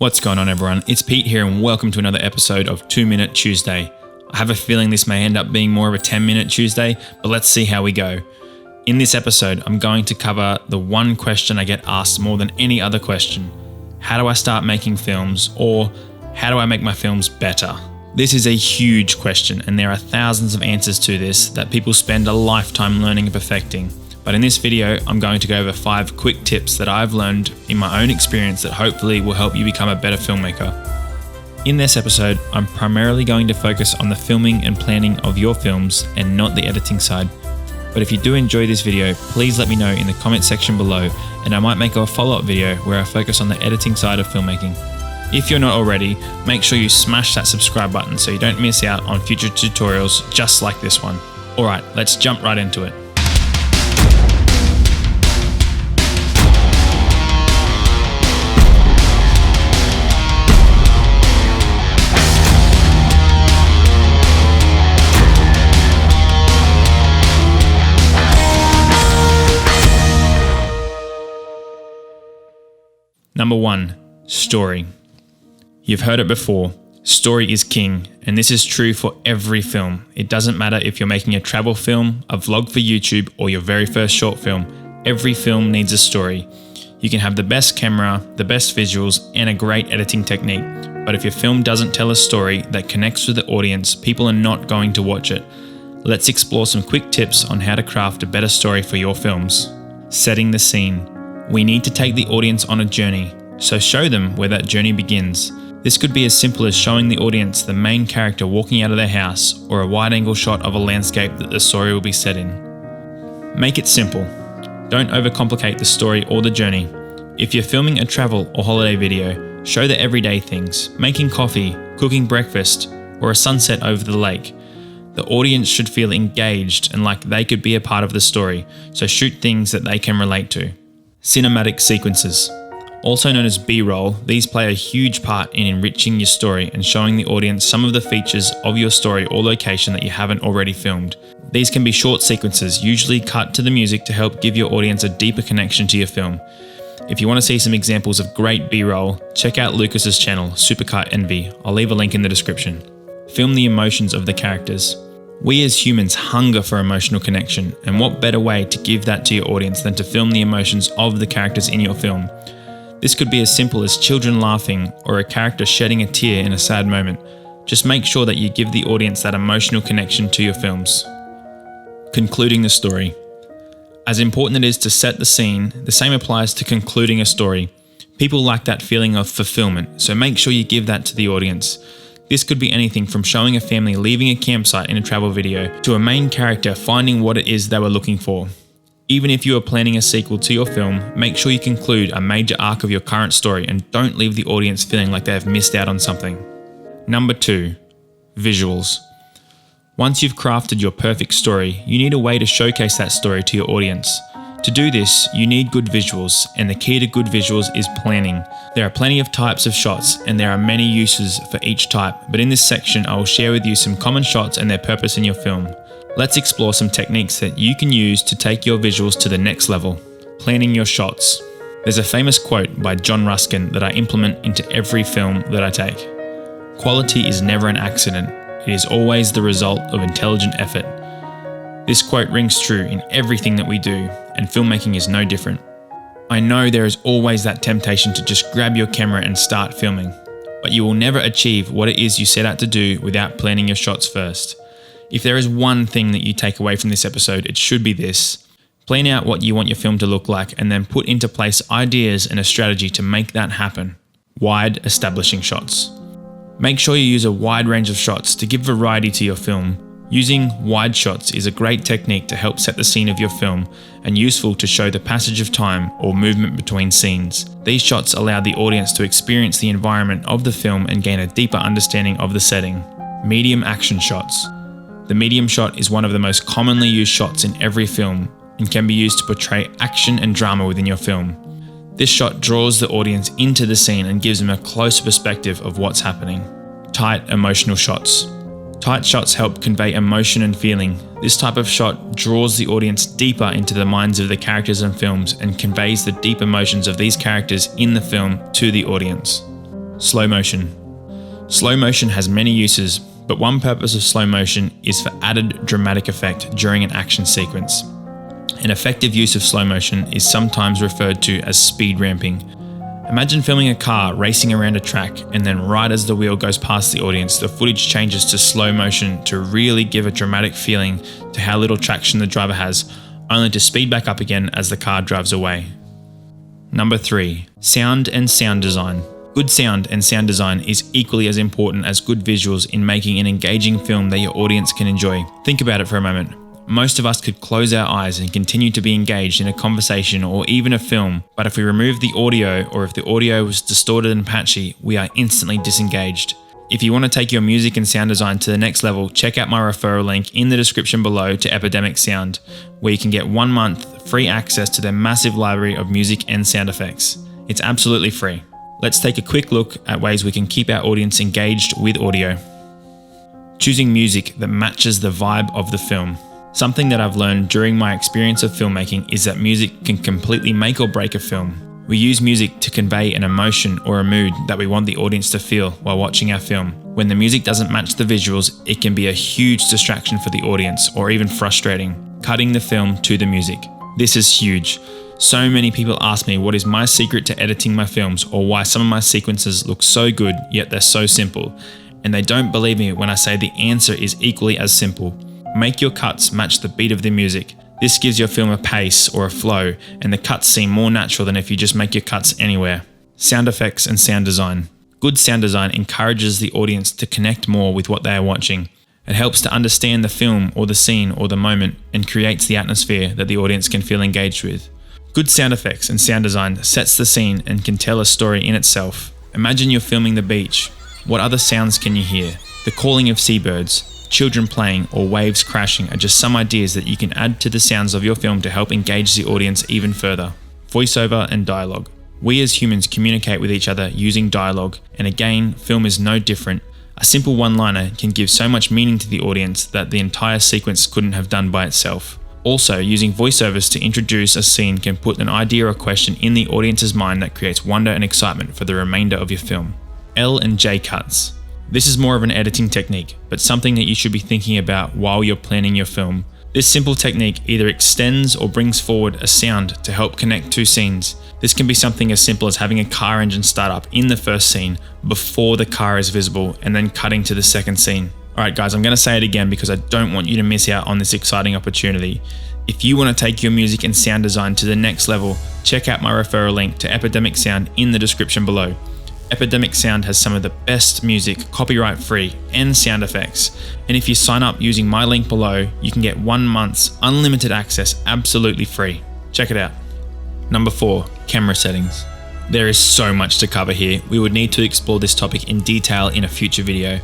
What's going on, everyone? It's Pete here and welcome to another episode of 2 Minute Tuesday. I have a feeling this may end up being more of a 10-minute Tuesday, but let's see how we go. In this episode, I'm going to cover the one question I get asked more than any other question. How do I start making films, or how do I make my films better? This is a huge question, and there are thousands of answers to this that people spend a lifetime learning and perfecting. But in this video, I'm going to go over 5 quick tips that I've learned in my own experience that hopefully will help you become a better filmmaker. In this episode, I'm primarily going to focus on the filming and planning of your films and not the editing side. But if you do enjoy this video, please let me know in the comment section below, and I might make a follow-up video where I focus on the editing side of filmmaking. If you're not already, make sure you smash that subscribe button so you don't miss out on future tutorials just like this one. Alright, let's jump right into it. Number 1, story. You've heard it before, story is king, and this is true for every film. It doesn't matter if you're making a travel film, a vlog for YouTube, or your very first short film. Every film needs a story. You can have the best camera, the best visuals, and a great editing technique, but if your film doesn't tell a story that connects with the audience, people are not going to watch it. Let's explore some quick tips on how to craft a better story for your films. Setting the scene. We need to take the audience on a journey, so show them where that journey begins. This could be as simple as showing the audience the main character walking out of their house, or a wide-angle shot of a landscape that the story will be set in. Make it simple. Don't overcomplicate the story or the journey. If you're filming a travel or holiday video, show the everyday things, making coffee, cooking breakfast, or a sunset over the lake. The audience should feel engaged and like they could be a part of the story, so shoot things that they can relate to. Cinematic sequences. Also known as B-roll, these play a huge part in enriching your story and showing the audience some of the features of your story or location that you haven't already filmed. These can be short sequences, usually cut to the music to help give your audience a deeper connection to your film. If you want to see some examples of great B-roll, check out Lucas's channel, Supercut Envy. I'll leave a link in the description. Film the emotions of the characters. We as humans hunger for emotional connection, and what better way to give that to your audience than to film the emotions of the characters in your film. This could be as simple as children laughing or a character shedding a tear in a sad moment. Just make sure that you give the audience that emotional connection to your films. Concluding the story. As important it is to set the scene, the same applies to concluding a story. People like that feeling of fulfillment, so make sure you give that to the audience. This could be anything from showing a family leaving a campsite in a travel video to a main character finding what it is they were looking for. Even if you are planning a sequel to your film, make sure you conclude a major arc of your current story and don't leave the audience feeling like they have missed out on something. Number 2, visuals. Once you've crafted your perfect story, you need a way to showcase that story to your audience. To do this, you need good visuals, and the key to good visuals is planning. There are plenty of types of shots, and there are many uses for each type, but in this section I will share with you some common shots and their purpose in your film. Let's explore some techniques that you can use to take your visuals to the next level. Planning your shots. There's a famous quote by John Ruskin that I implement into every film that I take. Quality is never an accident. It is always the result of intelligent effort. This quote rings true in everything that we do, and filmmaking is no different. I know there is always that temptation to just grab your camera and start filming, but you will never achieve what it is you set out to do without planning your shots first. If there is one thing that you take away from this episode, it should be this. Plan out what you want your film to look like and then put into place ideas and a strategy to make that happen. Wide establishing shots. Make sure you use a wide range of shots to give variety to your film. Using wide shots is a great technique to help set the scene of your film and useful to show the passage of time or movement between scenes. These shots allow the audience to experience the environment of the film and gain a deeper understanding of the setting. Medium action shots. The medium shot is one of the most commonly used shots in every film and can be used to portray action and drama within your film. This shot draws the audience into the scene and gives them a closer perspective of what's happening. Tight emotional shots. Tight shots help convey emotion and feeling. This type of shot draws the audience deeper into the minds of the characters and films and conveys the deep emotions of these characters in the film to the audience. Slow motion. Slow motion has many uses, but one purpose of slow motion is for added dramatic effect during an action sequence. An effective use of slow motion is sometimes referred to as speed ramping. Imagine filming a car racing around a track, and then right as the wheel goes past the audience, the footage changes to slow motion to really give a dramatic feeling to how little traction the driver has, only to speed back up again as the car drives away. Number 3. Sound and sound design. Good sound and sound design is equally as important as good visuals in making an engaging film that your audience can enjoy. Think about it for a moment. Most of us could close our eyes and continue to be engaged in a conversation or even a film, but if we remove the audio or if the audio was distorted and patchy, we are instantly disengaged. If you want to take your music and sound design to the next level, check out my referral link in the description below to Epidemic Sound, where you can get 1 month free access to their massive library of music and sound effects. It's absolutely free. Let's take a quick look at ways we can keep our audience engaged with audio. Choosing music that matches the vibe of the film. Something that I've learned during my experience of filmmaking is that music can completely make or break a film. We use music to convey an emotion or a mood that we want the audience to feel while watching our film. When the music doesn't match the visuals, it can be a huge distraction for the audience or even frustrating, cutting the film to the music. This is huge. So many people ask me what is my secret to editing my films or why some of my sequences look so good yet they're so simple. And they don't believe me when I say the answer is equally as simple. Make your cuts match the beat of the music. This gives your film a pace or a flow, and the cuts seem more natural than if you just make your cuts anywhere. Sound effects and sound design. Good sound design encourages the audience to connect more with what they are watching. It helps to understand the film or the scene or the moment and creates the atmosphere that the audience can feel engaged with. Good sound effects and sound design sets the scene and can tell a story in itself. Imagine you're filming the beach. What other sounds can you hear? The calling of seabirds, children playing, or waves crashing are just some ideas that you can add to the sounds of your film to help engage the audience even further. Voiceover and dialogue. We as humans communicate with each other using dialogue, and again, film is no different. A simple one-liner can give so much meaning to the audience that the entire sequence couldn't have done by itself. Also, using voiceovers to introduce a scene can put an idea or question in the audience's mind that creates wonder and excitement for the remainder of your film. L and J cuts. This is more of an editing technique, but something that you should be thinking about while you're planning your film. This simple technique either extends or brings forward a sound to help connect two scenes. This can be something as simple as having a car engine start up in the first scene before the car is visible and then cutting to the second scene. Alright guys, I'm going to say it again because I don't want you to miss out on this exciting opportunity. If you want to take your music and sound design to the next level, check out my referral link to Epidemic Sound in the description below. Epidemic Sound has some of the best music, copyright free, and sound effects. And if you sign up using my link below, you can get 1 month's unlimited access absolutely free. Check it out. Number 4, camera settings. There is so much to cover here. We would need to explore this topic in detail in a future video.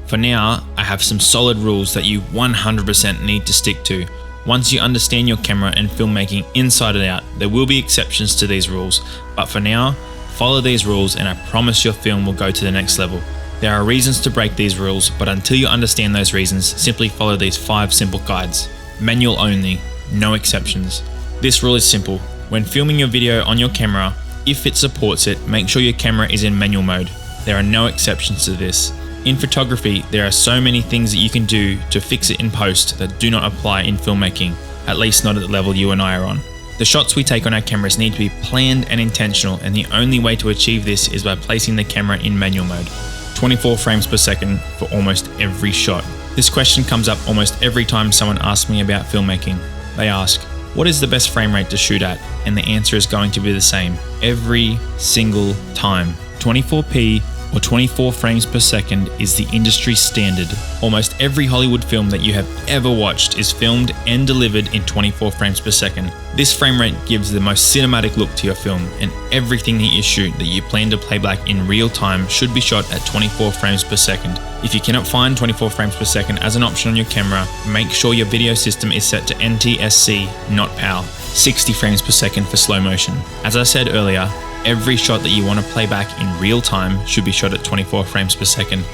For now, I have some solid rules that you 100% need to stick to. Once you understand your camera and filmmaking inside and out, there will be exceptions to these rules, but for now, follow these rules and I promise your film will go to the next level. There are reasons to break these rules, but until you understand those reasons, simply follow these 5 simple guides. Manual only, no exceptions. This rule is simple. When filming your video on your camera, if it supports it, make sure your camera is in manual mode. There are no exceptions to this. In photography, there are so many things that you can do to fix it in post that do not apply in filmmaking, at least not at the level you and I are on. The shots we take on our cameras need to be planned and intentional, and the only way to achieve this is by placing the camera in manual mode. 24 frames per second for almost every shot. This question comes up almost every time someone asks me about filmmaking. They ask, what is the best frame rate to shoot at? And the answer is going to be the same every single time. 24p or 24 frames per second is the industry standard. Almost every Hollywood film that you have ever watched is filmed and delivered in 24 frames per second. This frame rate gives the most cinematic look to your film, and everything that you shoot that you plan to play back in real time should be shot at 24 frames per second. If you cannot find 24 frames per second as an option on your camera, make sure your video system is set to NTSC, not PAL. 60 frames per second for slow motion. As I said earlier, every shot that you want to play back in real time should be shot at 24 frames per second.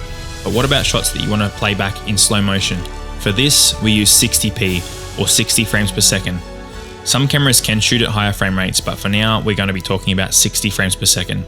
But what about shots that you want to play back in slow motion? For this, we use 60p or 60 frames per second. Some cameras can shoot at higher frame rates, but for now, we're going to be talking about 60 frames per second.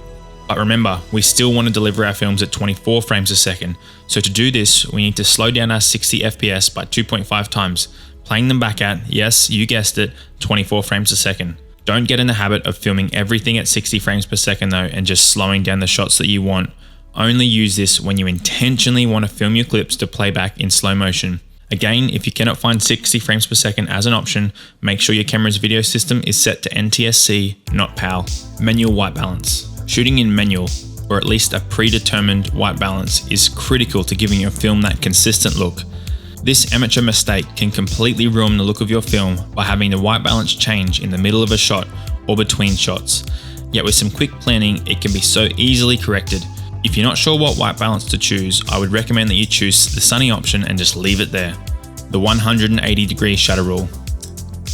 But remember, we still want to deliver our films at 24 frames a second. So to do this, we need to slow down our 60 FPS by 2.5 times, playing them back at, yes, you guessed it, 24 frames a second. Don't get in the habit of filming everything at 60 frames per second though, and just slowing down the shots that you want. Only use this when you intentionally want to film your clips to play back in slow motion. Again, if you cannot find 60 frames per second as an option, make sure your camera's video system is set to NTSC, not PAL. Manual white balance. Shooting in manual, or at least a predetermined white balance, is critical to giving your film that consistent look. This amateur mistake can completely ruin the look of your film by having the white balance change in the middle of a shot or between shots. Yet with some quick planning, it can be so easily corrected. If you're not sure what white balance to choose, I would recommend that you choose the sunny option and just leave it there. The 180-degree shutter rule.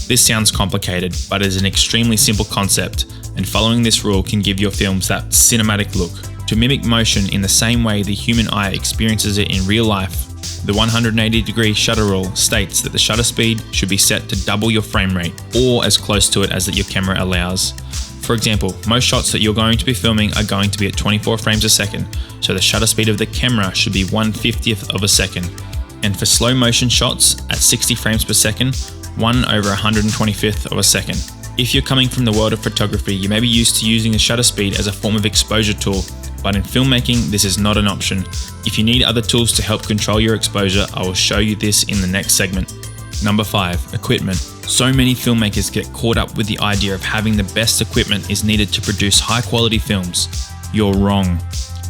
This sounds complicated, but it is an extremely simple concept, and following this rule can give your films that cinematic look. To mimic motion in the same way the human eye experiences it in real life, the 180-degree shutter rule states that the shutter speed should be set to double your frame rate, or as close to it as that your camera allows. For example, most shots that you're going to be filming are going to be at 24 frames a second, so the shutter speed of the camera should be 1/50th of a second. And for slow motion shots at 60 frames per second, 1/125th of a second. If you're coming from the world of photography, you may be used to using the shutter speed as a form of exposure tool, but in filmmaking, this is not an option. If you need other tools to help control your exposure, I will show you this in the next segment. Number 5, equipment. So many filmmakers get caught up with the idea of having the best equipment is needed to produce high quality films. You're wrong.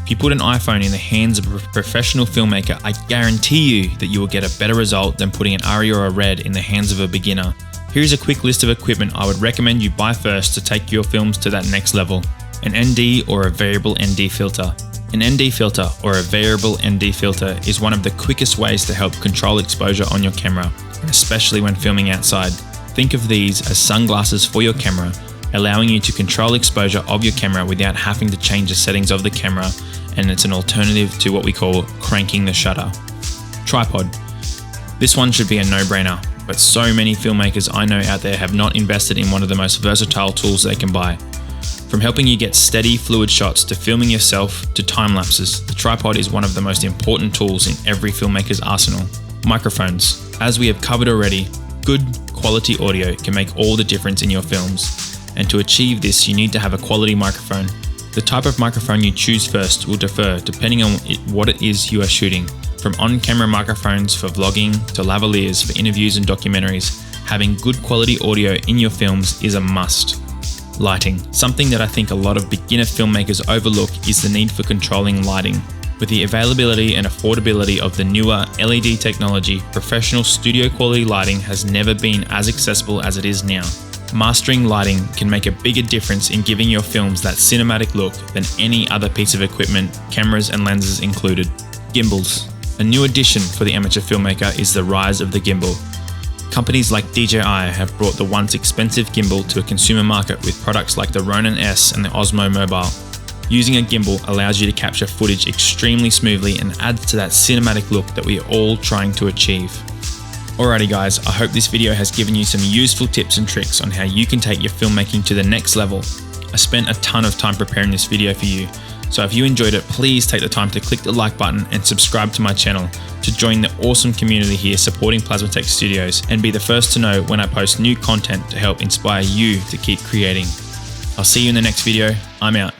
If you put an iPhone in the hands of a professional filmmaker, I guarantee you that you will get a better result than putting an ARRI or a RED in the hands of a beginner. Here's a quick list of equipment I would recommend you buy first to take your films to that next level. An ND or a variable ND filter. An ND filter or a variable ND filter is one of the quickest ways to help control exposure on your camera, and especially when filming outside. Think of these as sunglasses for your camera, allowing you to control exposure of your camera without having to change the settings of the camera, and it's an alternative to what we call cranking the shutter. Tripod. This one should be a no-brainer, but so many filmmakers I know out there have not invested in one of the most versatile tools they can buy. From helping you get steady, fluid shots to filming yourself to time lapses, the tripod is one of the most important tools in every filmmaker's arsenal. Microphones. As we have covered already, good quality audio can make all the difference in your films. And to achieve this, you need to have a quality microphone. The type of microphone you choose first will differ depending on what it is you are shooting. From on-camera microphones for vlogging to lavaliers for interviews and documentaries, having good quality audio in your films is a must. Lighting. Something that I think a lot of beginner filmmakers overlook is the need for controlling lighting. With the availability and affordability of the newer LED technology, professional studio quality lighting has never been as accessible as it is now. Mastering lighting can make a bigger difference in giving your films that cinematic look than any other piece of equipment, cameras and lenses included. Gimbals. A new addition for the amateur filmmaker is the rise of the gimbal. Companies like DJI have brought the once expensive gimbal to a consumer market with products like the Ronin S and the Osmo Mobile. Using a gimbal allows you to capture footage extremely smoothly and adds to that cinematic look that we are all trying to achieve. Alrighty guys, I hope this video has given you some useful tips and tricks on how you can take your filmmaking to the next level. I spent a ton of time preparing this video for you, so if you enjoyed it, please take the time to click the like button and subscribe to my channel to join the awesome community here supporting Plasmatech Studios and be the first to know when I post new content to help inspire you to keep creating. I'll see you in the next video. I'm out.